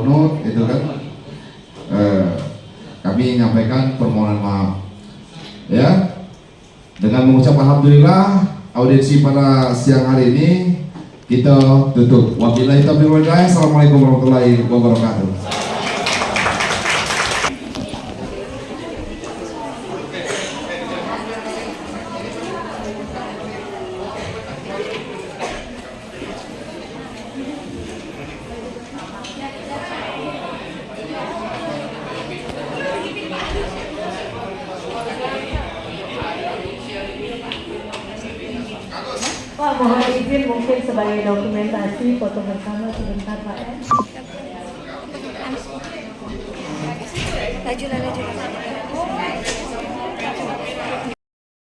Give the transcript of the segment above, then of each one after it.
runut itu kan, kami menyampaikan permohonan maaf ya. Dengan mengucap alhamdulillah, audiensi pada siang hari ini kita tutup. Wabillahi taufiq wal hidayah. Assalamualaikum warahmatullahi wabarakatuh. Pak, mohon izin mungkin sebagai dokumentasi foto bersama sebentar Pak ya.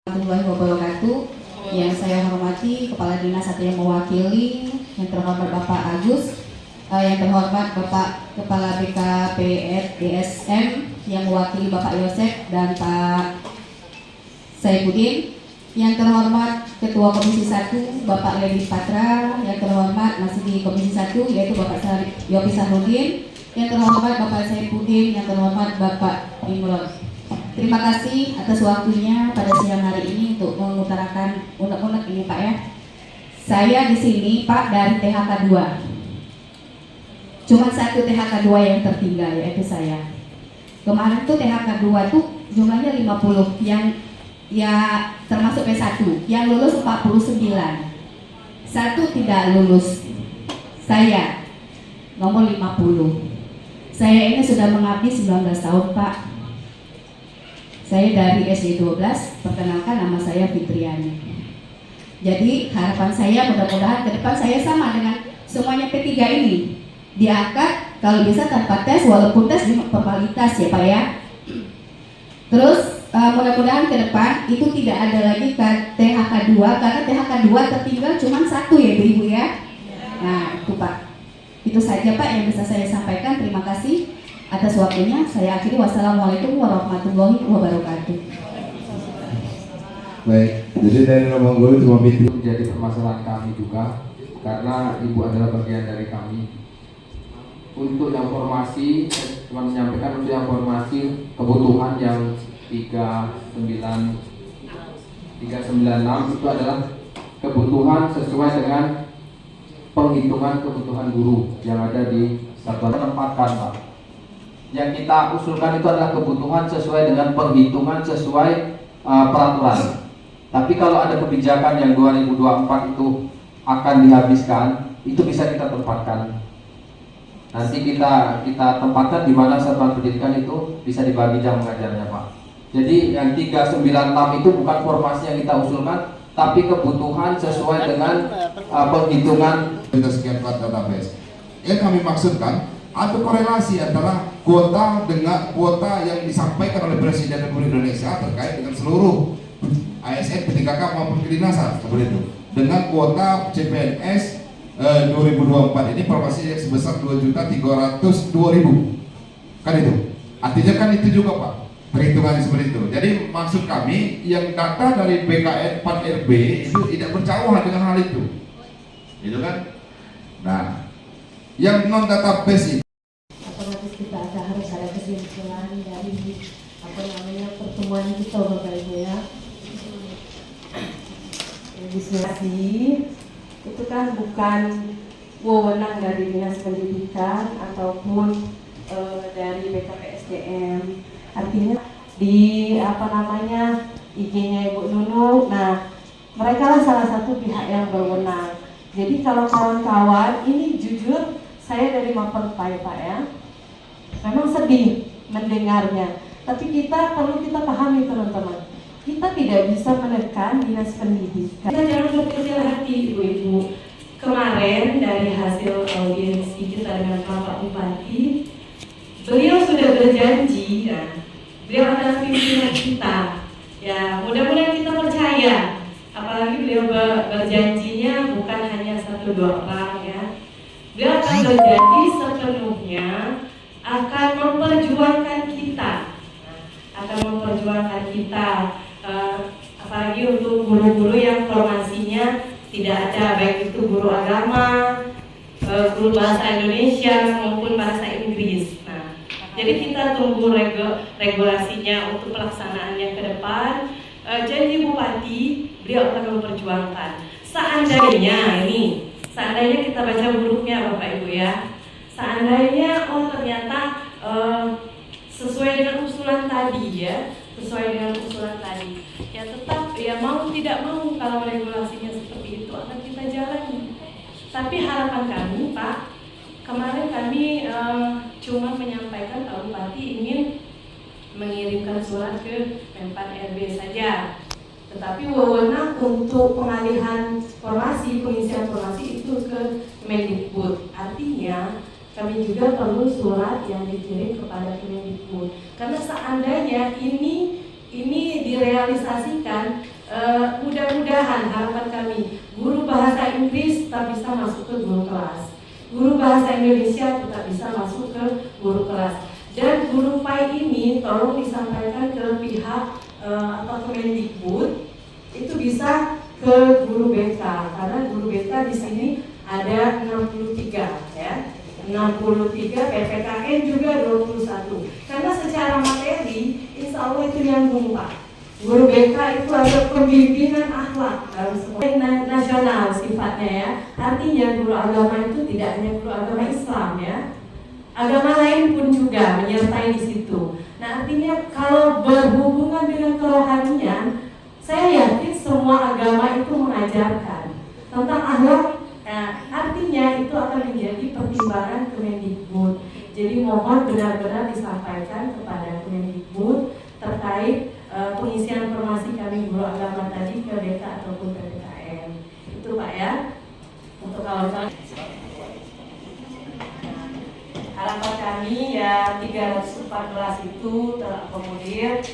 Warahmatullahi wabarakatuh. Yang saya hormati Kepala Dinas atau yang mewakili, yang terhormat Bapak Agus, yang terhormat Bapak Kepala BKPDSM yang mewakili Bapak Yosef dan Pak Saifuddin, yang terhormat Ketua Komisi 1 Bapak Ledi Patra, yang terhormat masih di Komisi 1 yaitu Bapak Yopi Sahrudin, yang terhormat Bapak Saifuddin, yang terhormat Bapak Imron. Terima kasih atas waktunya pada siang hari ini untuk mengutarakan unek-unek ini Pak ya. Saya di sini Pak dari THK 2. Cuma satu THK 2 yang tertinggal yaitu saya. Kemarin tuh THK 2 tuh jumlahnya 50 yang ya termasuk P1 yang lulus 49, satu tidak lulus. Saya nomor 50. Saya ini sudah mengabdi 19 tahun Pak. Saya dari SD 12, perkenalkan nama saya Fitriani. Jadi harapan saya mudah-mudahan ke depan saya sama dengan semuanya P3 ini, diangkat kalau bisa tanpa tes, walaupun tes di formalitas ya Pak ya. Terus mudah-mudahan ke depan itu tidak ada lagi THK 2, karena THK 2 tertinggal cuma satu ya Ibu ya. Nah itu Pak, itu saja Pak yang bisa saya sampaikan. Terima kasih atas waktunya. Saya akhiri, wassalamualaikum warahmatullahi wabarakatuh. Baik, jadi dari Rombong Guru cuma itu menjadi permasalahan kami juga, karena Ibu adalah bagian dari kami. Untuk yang formasi, cuma menyampaikan untuk yang formasi kebutuhan yang 396 itu adalah kebutuhan sesuai dengan penghitungan kebutuhan guru yang ada di satuan tempatkan Pak. Yang kita usulkan itu adalah kebutuhan sesuai dengan penghitungan sesuai peraturan. Tapi kalau ada kebijakan yang 2024 itu akan dihabiskan, itu bisa kita tempatkan. Nanti kita tempatkan di mana satuan pendidikan itu bisa dibagi jam mengajarnya Pak. Jadi yang 396 itu bukan formasi yang kita usulkan, tapi kebutuhan sesuai dengan penghitungan. Kita sekian database. Yang kami maksudkan ada korelasi antara kuota dengan kuota yang disampaikan oleh Presiden Republik Indonesia terkait dengan seluruh ASN, P3K maupun kedinasan seperti itu, dengan kuota CPNS 2024 ini formasi sebesar 2.302.000 kan itu. Artinya kan itu juga Pak perhitungannya seperti itu. Jadi maksud kami yang data dari BKN 4RB itu tidak berjauhan dengan hal itu, gitu kan. Nah, yang non database itu Otomatis kita harus ada kesimpulan dari pertemuan kita Bapak Ibu ya. Diskusi itu kan bukan wewenang dari Dinas Pendidikan ataupun dari BKPSDM. Artinya di IG-nya Ibu Nunu. Nah, mereka lah salah satu pihak yang berwenang. Jadi kalau kawan-kawan ini jujur saya dari Mapertai Pak ya, memang sedih mendengarnya. Tapi kita perlu pahami teman-teman, kita tidak bisa menekan Dinas Pendidikan. Kita jangan berkecil hati Ibu-Ibu. Kemarin dari hasil audiensi kita dengan Bapak Bupati, beliau sudah berjanji ya, beliau adalah pimpinan kita. Ya mudah-mudahan kita percaya. Apalagi beliau berjanjinya bukan hanya 1-2 orang ya. Beliau akan berjanji sepenuhnya akan memperjuangkan kita, apalagi untuk guru-guru yang formasinya tidak ada, baik itu guru agama, guru bahasa Indonesia maupun bahasa Inggris. Nah, jadi kita tunggu regulasinya untuk pelaksanaannya ke depan. Janji Bupati, beliau akan memperjuangkan. Seandainya kita baca buruknya Bapak Ibu ya. Seandainya ternyata sesuai dengan usulan tadi ya, ya tetap ya mau tidak mau kalau regulasinya seperti itu akan kita jalani. Tapi harapan kami Pak, kemarin kami cuma menyampaikan Pak Bupati ingin mengirimkan surat ke Menpan RB saja, tetapi wewenang untuk pengalihan formasi, pengisian formasi itu ke Kemendikbud. Artinya kami juga perlu surat yang dikirim kepada Kemendikbud, karena seandainya ini direalisasikan, mudah-mudahan harapan kami guru bahasa Inggris tetap bisa masuk ke guru kelas, guru bahasa Indonesia tetap bisa masuk ke guru kelas. Dan guru PAI ini tolong disampaikan ke pihak atau Kemendikbud, itu bisa ke guru BK, karena guru BK di sini ada 63 ya, 63, PPKN juga 21. Karena secara materi, insya Allah itu yang Pak. Guru BK itu ada pembimbingan akhlak dalam sekolah nasional sifatnya ya. Artinya guru agama itu tidak hanya guru agama Islam ya, agama lain pun juga menyertai di situ. Nah, artinya kalau berhubungan dengan kerohanian, saya yakin semua agama itu mengajarkan tentang akhlak. Nah, artinya itu akan menjadi pertimbangan Kemendikbud. Jadi mohon benar-benar disampaikan kepada Kemendikbud terkait pengisian informasi kami guru agama tadi ke DK ataupun PPKN. Itu Pak ya, untuk kawan-kawan. Harapan kami ya 314 itu terakomodir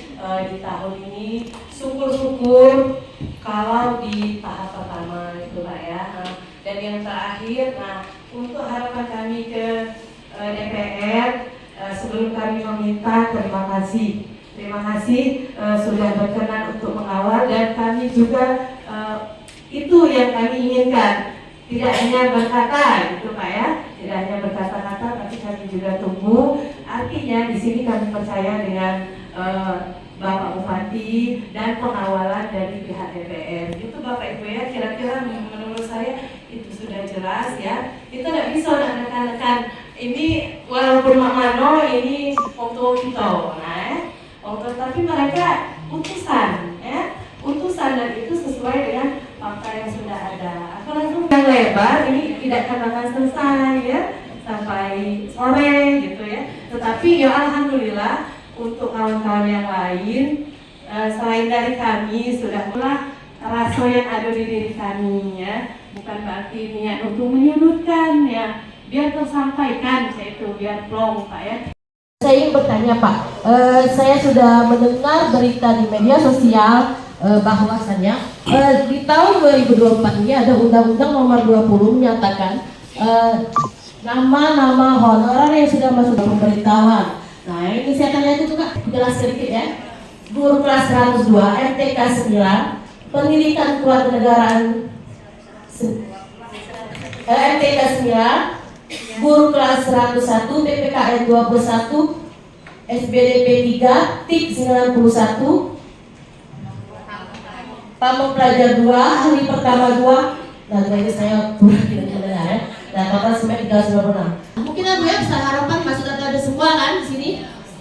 di tahun ini. Syukur-syukur kalau di tahap pertama itu Pak ya. Dan yang terakhir, nah untuk harapan kami ke DPR, sebelum kami meminta terima kasih sudah berkenan untuk mengawal, dan kami juga itu yang kami inginkan. Tidak hanya berkata gitu Pak ya, tidak hanya berkata-kata, tapi kami juga tunggu. Artinya di sini kami percaya dengan Bapak Bupati dan pengawalan dari pihak DPR. Itu Bapak Ibu ya, kira-kira menurut saya itu sudah jelas ya. Kita tidak bisa menekan-nekan ini walaupun Mak Mano ini untuk kita, tapi mereka utusan ya, dan itu sesuai dengan fakta yang sudah ada. Aku langsung yang lebar ini tidak akan selesai ya sampai sore gitu ya. Tetapi ya alhamdulillah untuk kawan-kawan yang lain selain dari kami sudah mulai rasa yang ada di diri kami ya. Bukan berarti niat untuk menyudutkan ya. Biar tersampaikan itu biar plong Pak ya. Saya ingin bertanya Pak, saya sudah mendengar berita di media sosial bahwasannya di tahun 2024 ini ada Undang-Undang Nomor 20 menyatakan nama-nama honorer yang sudah masuk dalam pemberitahuan. Nah ini saya tanya itu Kak, jelas sedikit ya. Guru kelas 102, MTK 9, pendidikan kewarganegaraan MTK 9, guru kelas 101, PPKN 21, SBDP 3, TIK 91, Pamong Pelajar 2, Ahli Pertama 2. Nah ini saya kurang mendengar ya. Nah total sampai 396. Mungkin Abu ya bisa harapan masuk data ada semua kan di sini.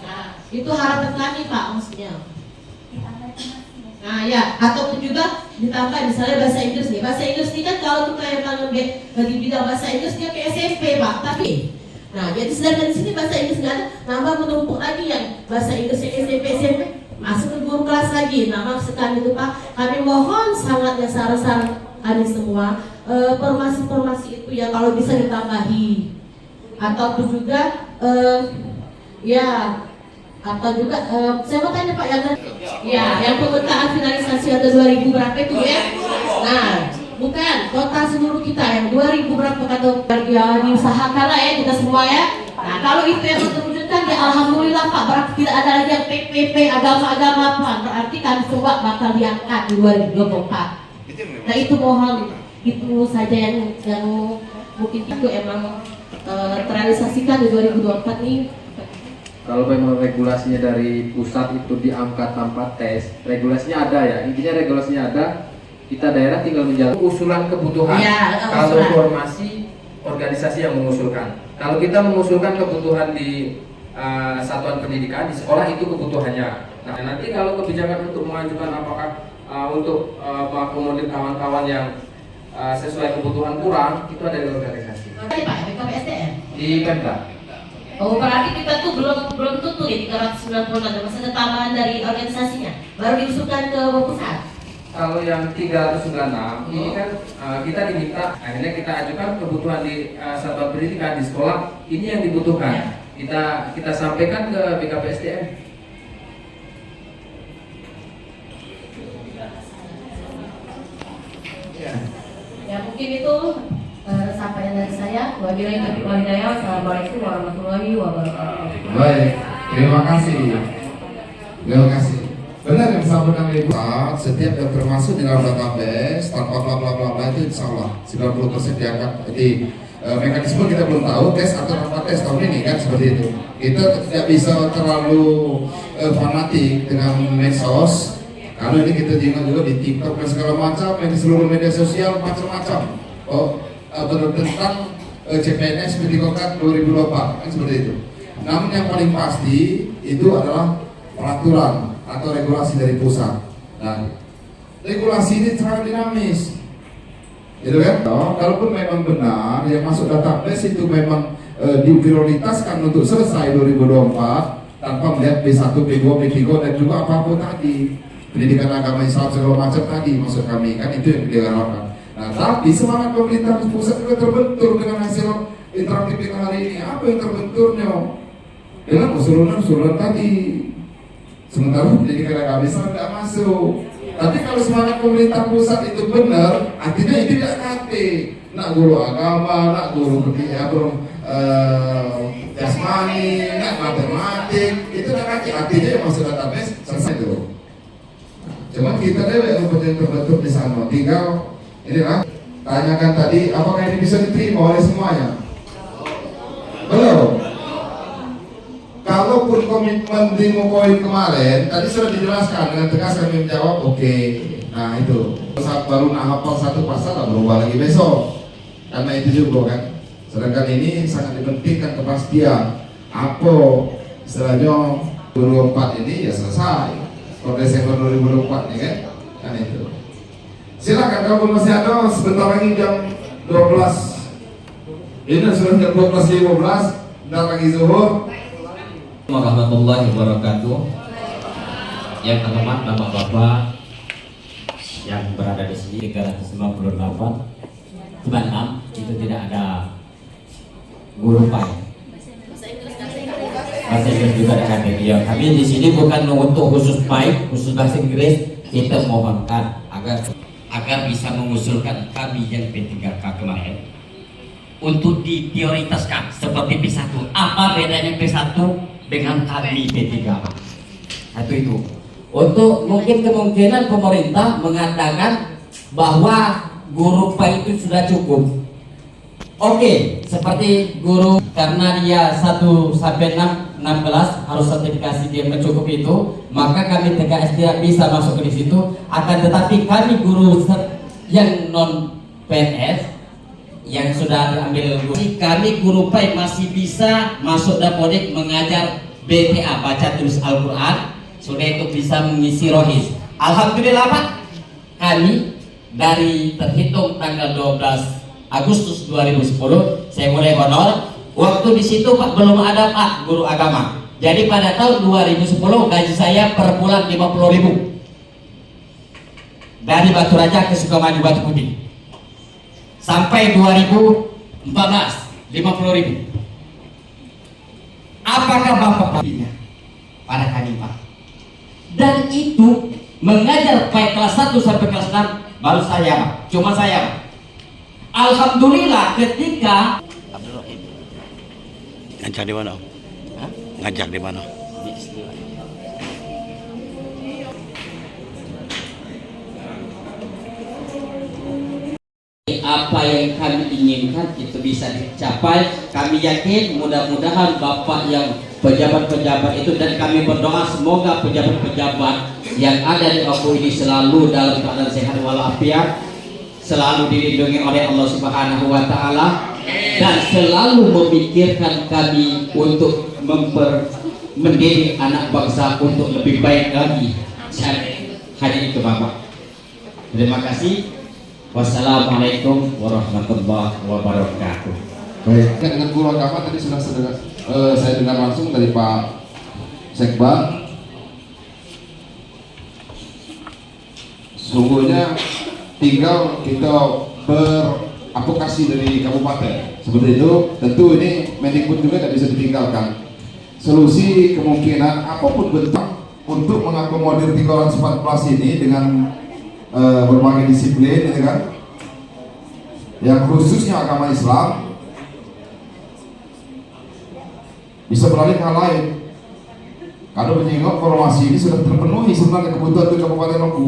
Nah, itu harapan kami Pak maksudnya. Nah ya, ataupun juga ditambah misalnya bahasa Inggris nih. Bahasa Inggris ini kan kalau kita yang mengambil di bidang bahasa Inggris dia ke SMP Pak. Tapi, nah jadi sedangkan di sini bahasa Inggris nggak ada, nambah menumpuk lagi yang bahasa Inggris yang SMP masuk ke guru kelas lagi. Nah maksud kami itu Pak, kami mohon sangatnya saran-saran kami semua formasi-formasi itu ya kalau bisa ditambahi, ataupun juga ya atau juga saya mau tanya Pak yang pemetaan finalisasi ada 2000 berapa itu ya? Nah bukan total seluruh kita yang 2000 berapa kata yang diusahakan lah ya kita semua ya. Nah kalau itu yang terwujudkan ya alhamdulillah Pak, berarti tidak ada lagi yang PPP agama-agama Pak, berarti kami semua bakal diangkat di 2024. Nah itu mohon itu saja yang mungkin itu emang terrealisasikan di 2024 nih. Kalau memang regulasinya dari pusat itu diangkat tanpa tes, regulasinya ada ya, intinya regulasinya ada, kita daerah tinggal menjalankan usulan kebutuhan. Ya, Kalau usulan. formasi organisasi yang mengusulkan. Kalau kita mengusulkan kebutuhan di satuan pendidikan di sekolah itu kebutuhannya. Nah nanti kalau kebijakan untuk mengajukan apakah untuk mengakomodir kawan-kawan yang sesuai kebutuhan kurang, itu ada di organisasi. Tadi Pak, BKPSDM. Di Pemda. Oh, berarti kita tuh belum tutup ya 396, masih ada tambahan dari organisasinya, baru diusulkan ke pusat. Kalau yang 396 ini kan kita diminta, akhirnya kita ajukan kebutuhan di satuan pendidikan di sekolah ini yang dibutuhkan. Kita sampaikan ke BKPSDM. Ya mungkin itu sampaian dari saya. Wabillahi taufiq wal hidayah. Assalamualaikum warahmatullahi wabarakatuh. Baik, terima kasih. Terima kasih. Benar yang disampaikan Ibu. Setiap yang termasuk di dalam database tanpa bla bla bla bla itu insya Allah 90% diangkat di mekanisme kita belum tahu tes atau tanpa tes tahun ini kan seperti itu. Kita tidak bisa terlalu fanatik dengan medsos. Kalau ini kita juga di TikTok dan segala macam, di seluruh media sosial macam-macam. Tentang CPNS P3K 2024 kan seperti itu. Namun yang paling pasti itu adalah peraturan atau regulasi dari pusat. Nah, regulasi ini sangat dinamis, gitu kan? Kalaupun memang benar yang masuk database itu memang diprioritaskan untuk selesai 2024 tanpa melihat B1, B2, B3 dan juga apapun tadi pendidikan agama Islam segala macam tadi maksud kami kan itu yang diharapkan. Nah, tapi semangat pemerintah pusat juga terbentur dengan hasil interaktif kita hari ini. Apa yang terbenturnya? Dengan usulan tadi. Sementara pendidikan agama Islam tidak masuk. Tapi kalau semangat pemerintah pusat itu benar, artinya itu tidak kate. Nak guru agama, nak guru jasmani, nak matematik, itu tidak kate. Artinya yang masuk database selesai dulu. Cuma kita dewek yang terbentur di sana. Tinggal inilah tanyakan tadi apakah ini bisa diterima oleh semuanya? Belum. Kalaupun komitmen di poin kemarin tadi sudah dijelaskan dengan tegas kami menjawab oke. Nah itu saat baru hafal satu pasal berubah lagi besok karena itu juga kan. Sedangkan ini sangat dipentingkan kepastian apa istilahnya 2024 ini ya selesai per Desember 2024 nih kan itu. Silakan kalau masih ada sebentar lagi jam 12. Ini sudah jam 12.15 dan lagi zuhur. Warahmatullahi wabarakatuh. Yang terhormat Bapak-bapak yang berada di sini 398 itu tidak ada guru PAI. Bahasa Inggris juga ada ya. Kami di sini bukan untuk khusus PAI, khusus bahasa Inggris. Kita mohonkan agar bisa mengusulkan kami yang P3K kemarin untuk diprioritaskan seperti P1. Apa bedanya P1 dengan kami P3K? Satu itu. Untuk mungkin kemungkinan pemerintah mengatakan bahwa guru PAI itu sudah cukup. Oke, seperti guru karena dia 1 sampai 16 harus sertifikasi dia mencukupi itu, maka kami TKS tidak bisa masuk ke situ. Akan tetapi kami guru yang non PNS yang sudah diambil guru, kami guru PAI masih bisa masuk dapodik mengajar BTA baca tulis Al-Quran, sudah itu bisa mengisi rohis. Alhamdulillah Pak, kami dari terhitung tanggal 12 Agustus 2010 saya mulai honor. Waktu di situ Pak belum ada Pak guru agama. Jadi pada tahun 2010 gaji saya per bulan 50.000 dari Batu Raja ke Sukamaju Batu Putih. Sampai 2014 50.000. Apakah Bapak punya pada kami Pak? Dan itu mengajar baik kelas 1 sampai kelas 6 baru saya Pak. Cuma saya Pak. Alhamdulillah ketika ngajar di mana? Ngajar di mana? apa yang kami inginkan itu bisa dicapai. Kami yakin mudah-mudahan Bapak yang pejabat-pejabat itu, dan kami berdoa semoga pejabat-pejabat yang ada di OKU ini selalu dalam keadaan sehat walafiat, selalu dilindungi oleh Allah Subhanahu wa taala, dan selalu memikirkan kami untuk mendidik anak bangsa untuk lebih baik lagi. Hanya itu Bapak. Terima kasih. Wassalamualaikum warahmatullahi wabarakatuh. Baik, dengan guru agama tadi sudah saya dengar langsung dari Pak Sekba. Sungguhnya tinggal kita beradvokasi dari kabupaten seperti itu. Tentu ini Mendikbud juga tidak bisa ditinggalkan. Solusi kemungkinan apapun bentuk untuk mengakomodir 314 ini dengan berbagai disiplin, gitu kan? Yang khususnya agama Islam bisa beralih ke hal lain. Kalau menengok formasi ini sudah terpenuhi sebenarnya kebutuhan di Kabupaten Oku.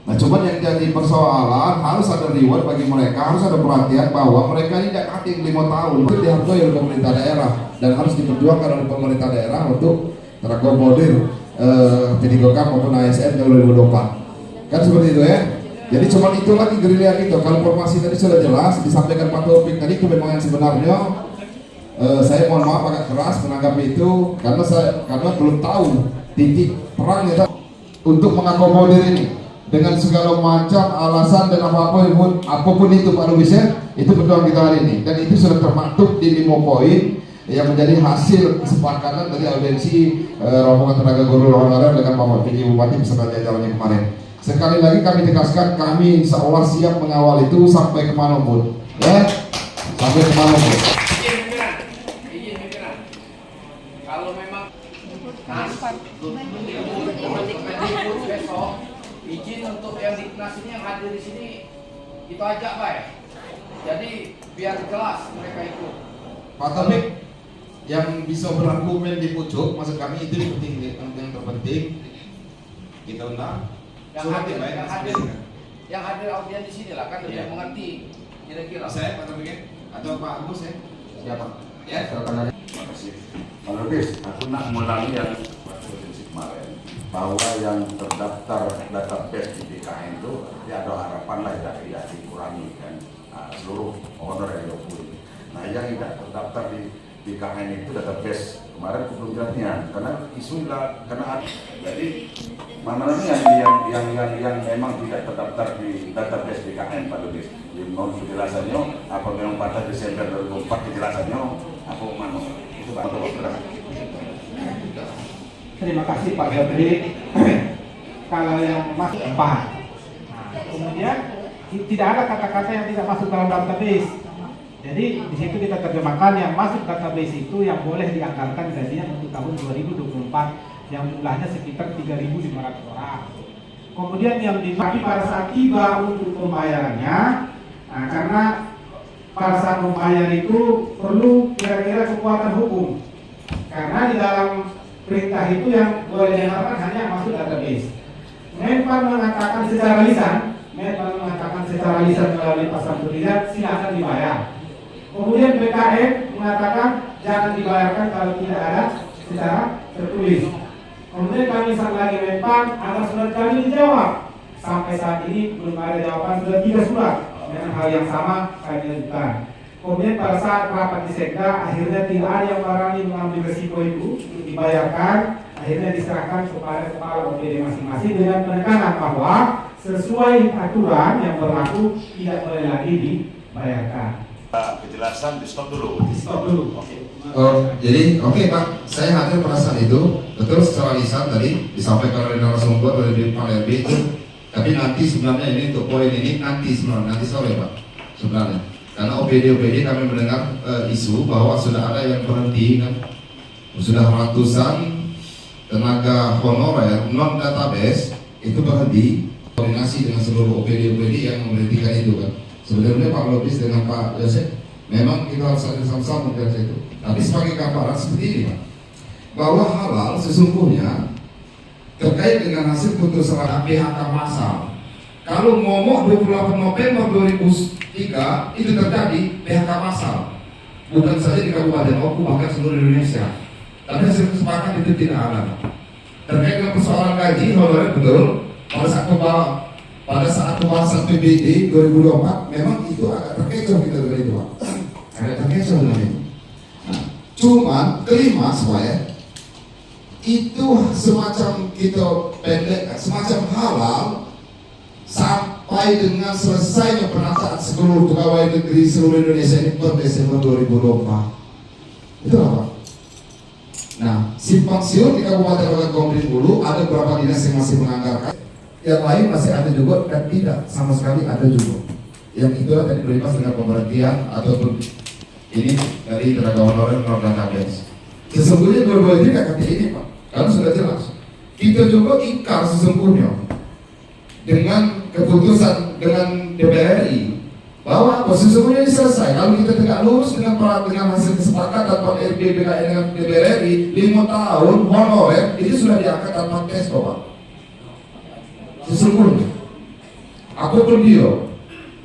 Nah, cuman yang jadi persoalan harus ada reward bagi mereka, harus ada perhatian bahwa mereka ini tidak cutting 5 tahun itu dihargai oleh pemerintah daerah dan harus diperjuangkan oleh pemerintah daerah untuk terakomodir P3K maupun ASN tahun 2024. Kan seperti itu ya. Jadi cuma itu lagi gerilya gitu. Kalau formasi tadi sudah jelas disampaikan Pak Taufik tadi, itu memang yang sebenarnya saya mohon maaf agak keras menanggapi itu karena belum tahu titik terangnya untuk mengakomodir ini dengan segala macam alasan dan apapun itu Pak Lubis ya, itu perjuangan kita hari ini, dan itu sudah termaktub di 5 poin yang menjadi hasil kesepakatan dari audiensi rombongan tenaga guru honorer dengan Bapak PJ Bupati beserta jajarannya kemarin. Sekali lagi kami tegaskan, kami insya Allah siap mengawal itu sampai ke manapun, ya, sampai ke manapun. Izin pimpinan. Kalau memang besok izin untuk yang di kelas ini yang hadir di sini kita ajak baik. Jadi biar jelas mereka itu. Pak Taufik, yang bisa berargumen di pucuk, maksud kami itu yang terpenting kita undang. Yang hadir audiens di sini lah kan lebih mengerti kira-kira. Saya Pak Taufik atau Pak Agus ya? Siapa? Ya. Terima kasih. Pak Lubis, aku nak mengulangi yang diskusi kemarin bahwa yang terdaftar database di BKN itu ya ada harapan lah tidak dikurangi kan seluruh honorer yang 20. Nah yang tidak terdaftar di BKN itu database kemarin aku belum jelasnya karena isu lah karena jadi mana yang memang tidak terdaftar di database BKN Pak Lubis. Mohon penjelasannya apa memang pada Desember 2004 penjelasannya apa mana itu Pak Lubis. Terima kasih Pak Gabri. Kalau yang masuk 4, kemudian tidak ada kata-kata yang tidak masuk dalam database. Jadi di situ kita terjemahkan yang masuk database itu yang boleh dianggarkan gajinya untuk tahun 2024 yang jumlahnya sekitar 3.500 orang. Kemudian yang tapi pada saat tiba untuk pembayarannya, nah, karena pada saat membayar itu perlu kira-kira kekuatan hukum. Karena di dalam perintah itu yang boleh dianggarkan hanya masuk database. Menpan mengatakan secara lisan melalui pasal berbeda silakan dibayar. Kemudian BKN mengatakan jangan dibayarkan kalau tidak ada secara tertulis. Kemudian kami sang lagi Menpan agar surat kami dijawab. Sampai saat ini belum ada jawaban, sudah 3 surat dengan hal yang sama kami ajukan. Kemudian pada saat rapat di Sekda akhirnya tidak ada yang berani mengambil resiko itu untuk dibayarkan. Akhirnya diserahkan kepada kepala OPD masing-masing dengan penekanan bahwa sesuai aturan yang berlaku tidak boleh lagi dibayarkan. Penjelasan di stop dulu. Jadi oke Pak, saya hadir pada saat itu betul secara lisan tadi disampaikan oleh narasumber dari Pak LB itu. Tapi nanti sebenarnya ini untuk poin ini nanti sore Pak sebenarnya. Karena OPD kami mendengar isu bahwa sudah ada yang berhenti kan, sudah ratusan tenaga honorer non database itu berhenti, koordinasi dengan seluruh OPD yang memberhentikan itu kan. Sebenarnya Pak Lubis dengan Pak Yosef memang kita harus ada sama-sama mengerti itu. Tapi sebagai gambaran seperti ini Pak, bahwa halal sesungguhnya terkait dengan hasil putusan PHK massal Kalau ngomong 28 November 2003 itu terjadi PHK massal, bukan saja di Kabupaten Oku, bahkan seluruh Indonesia. Tapi hasil kesepakatan itu tidak ada. Terkait dengan persoalan gaji honorer, betul. Pada saat pembahasan PBD 2024 memang itu agak terkecoh kita dengan itu, Pak. Agak terkecoh dengan itu. Nah, cuman kelima supaya itu semacam kita pendek, semacam halal sampai dengan selesainya penataan seluruh pegawai negeri seluruh Indonesia ini per Desember 2024. Itu apa? Nah, simpang siur di Kabupaten Bangka Belitung ada beberapa dinas yang masih menganggarkan, yang lain masih ada juga dan tidak sama sekali ada juga. Yang itulah tadi berimbas dengan pemberhentian ataupun ini dari tenaga honorer menurut database. Sesungguhnya dua-dua ini kata ini, Pak, karena sudah jelas. Kita juga ingkar sesungguhnya dengan keputusan dengan DPR RI bahwa sesungguhnya ini selesai. Kalau kita tidak lurus dengan hasil kesepakatan Pak RB BKN dengan DPR RI 5 tahun honorer itu sudah diangkat tanpa tes, Pak. Sesungguhnya apapun dia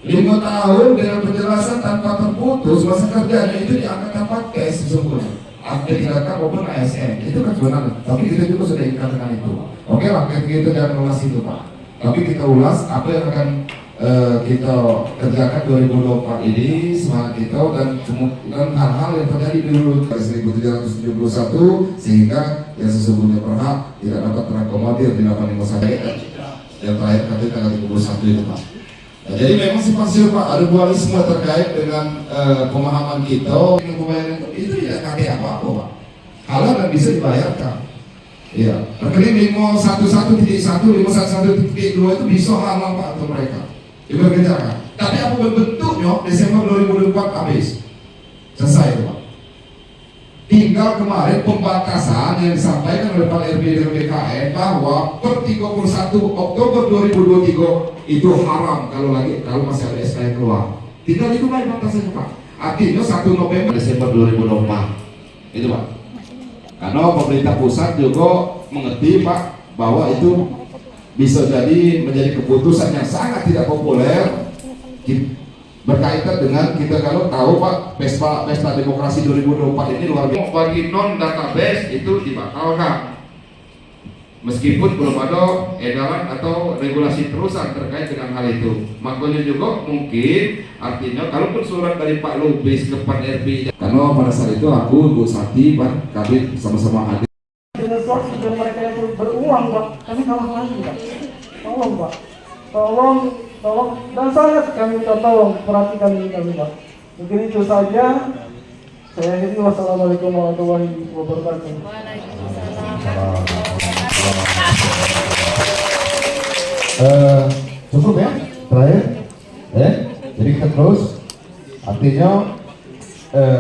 5 tahun dengan penjelasan tanpa terputus masa kerjanya itu diangkat tanpa tes sesungguhnya. Tidak maupun ASN itu kan sebenarnya. Tapi kita juga sudah ingkar dengan itu. Oke lah, kita jangan ulas itu, Pak. Tapi kita ulas apa yang akan kita kerjakan 2024 ini, semangat kita dan hal-hal yang terjadi di 1771 sehingga yang sesungguhnya berhak tidak dapat terakomodir di 851 yang terakhir katanya tanggal 31 itu, Pak. Nah, jadi memang simpang siur, Pak, ada dualisme terkait dengan pemahaman kita dengan pembayaran itu tidak kakek apa-apa, Pak. Halal dan bisa dibayarkan. Iya, rekening 511.1, 511.2 itu bisa halal, Pak, untuk mereka dikerjakan. Tapi apa bentuknya Desember 2024 habis selesai itu, Pak. Tinggal kemarin pembatasan yang disampaikan oleh Pak RB dan BKN bahwa per 31 Oktober 2023 itu haram kalau masih ada SK yang keluar. Tinggal itu kan batasannya, Pak. Artinya 1 November Desember 2024 itu, Pak. Karena pemerintah pusat juga mengerti, Pak, bahwa itu bisa jadi menjadi keputusan yang sangat tidak populer berkaitan dengan kita kalau tahu, Pak, pesta demokrasi 2024 ini luar biasa. Bagi non database itu dibatalkan meskipun belum ada edaran atau regulasi terusan terkait dengan hal itu. Makanya juga mungkin artinya kalaupun surat dari Pak Lubis ke Pak RB, karena pada saat itu aku, Bu Sati, Pak Kabit sama-sama hadir. Dengan surat mereka yang beruang, Pak, kami kalah lagi, Pak. Tolong, Pak, tolong dan sangat kami minta tolong perhatikan ini kami, Pak. Mungkin itu saja. Saya akhiri. Wassalamualaikum warahmatullahi wabarakatuh. Cukup ya terakhir, jadi kita terus. Artinya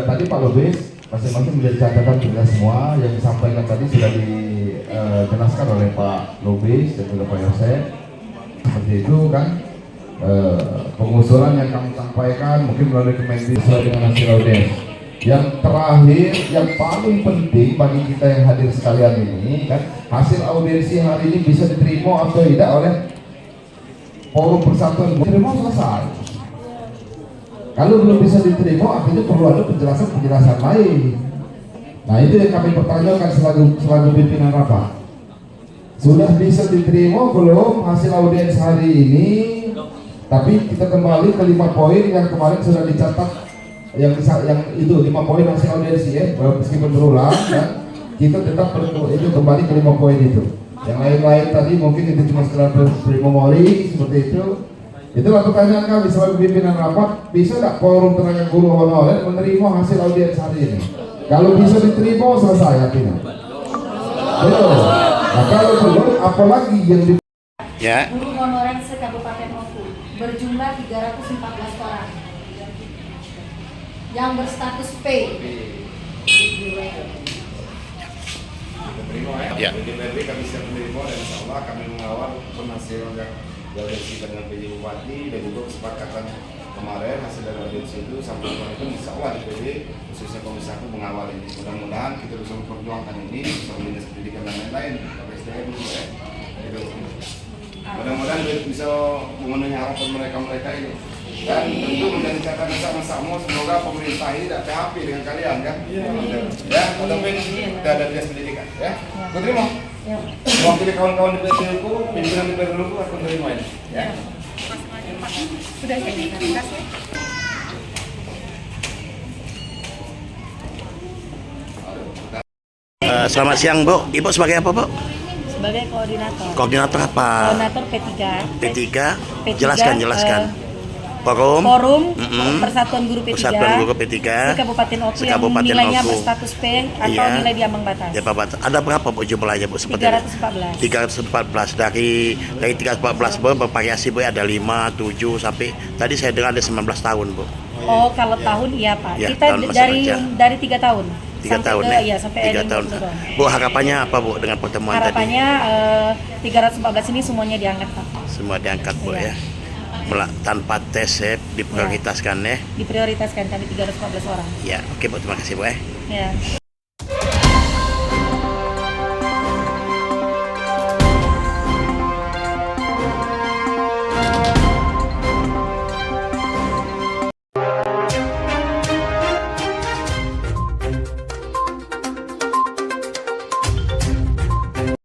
tadi Pak Lubis masing-masing menjadi catatan kita semua yang disampaikan tadi sudah dijelaskan oleh Pak Lubis dan juga Pak Yosef. Seperti itu kan. Pengusulan yang kami sampaikan mungkin melalui Kemendikbud sesuai dengan hasil audiens. Yang terakhir, yang paling penting bagi kita yang hadir sekalian ini kan, hasil audiensi hari ini bisa diterima atau tidak oleh Forum Persatuan diterima selesai. Kalau belum bisa diterima, artinya perlu ada penjelasan lain. Nah, itu yang kami pertanyakan selaku pimpinan rapat. Sudah bisa diterima belum hasil audiens hari ini? Tapi kita kembali ke 5 poin yang kemarin sudah dicatat, yang itu 5 poin hasil audiensi ya, meskipun berulang kan, kita tetap itu kembali ke 5 poin itu. Yang lain-lain tadi mungkin itu cuma sekedar memori seperti itu. Itulah pertanyaan kami sebagai pimpinan rapat, bisa tidak forum tenaga guru honorer menerima hasil audiens hari ini? Kalau bisa diterima selesai artinya. Nah, kalau belum, apalagi yang Ya. Guru honorer se-Kabupaten Oku berjumlah 314 orang yang berstatus P. Ya. Di DPRD kami siap menerima dan insya Allah kami mengawal hasil yang diaudiensi dengan PJ Bupati dan juga kesepakatan kemarin hasil dari audiensi itu sampai kemarin itu insya Allah DPD khususnya Komisi 1 mengawal ini. Mudah-mudahan kita bisa memperjuangkan ini bersama Dinas Pendidikan dan lain-lain. SDM juga ya. Mudah-mudahan bisa memenuhi harapan mereka itu. Dan tentu menjadi catatan sama-sama, semoga pemerintah ini tidak PHP dengan kalian kan. Ya, ataupun tidak ada dinas pendidikan. Ya, aku terima. Waktu kawan-kawan di PTU, pimpinan di PTU aku terima ini. Ya. Sudah saya terima kasih. Selamat siang Bu. Ibu sebagai apa Bu? Sebagai koordinator. Koordinator apa? Koordinator P3. P3. Jelaskan. Forum Persatuan Guru P3. Persatuan Guru P3. Kabupaten Oku yang Kabupaten nilainya Oku. berstatus P atau Iya. nilai di ambang batas. Ya, Pak. Ada berapa Bu jumlahnya Bu? Seperti 314. 314 dari 314 Bu bervariasi Bu, ada 5, 7 sampai tadi saya dengar ada 19 tahun Bu. Oh, kalau tahun iya Pak. Ya, Kita tahun masa kerja. dari 3 tahun. 3 tahun ke, ya. Iya, sampai 3 ending tahun. 20 tahun. Bu, harapannya apa Bu dengan pertemuan Harapannya 314 ini semuanya diangkat Pak. tadi? Semua diangkat Bu Iya. ya. Tanpa tes ya, diprioritaskan ya. Diprioritaskan kami 314 orang. Ya, oke Bu, terima kasih Bu ya. Ya.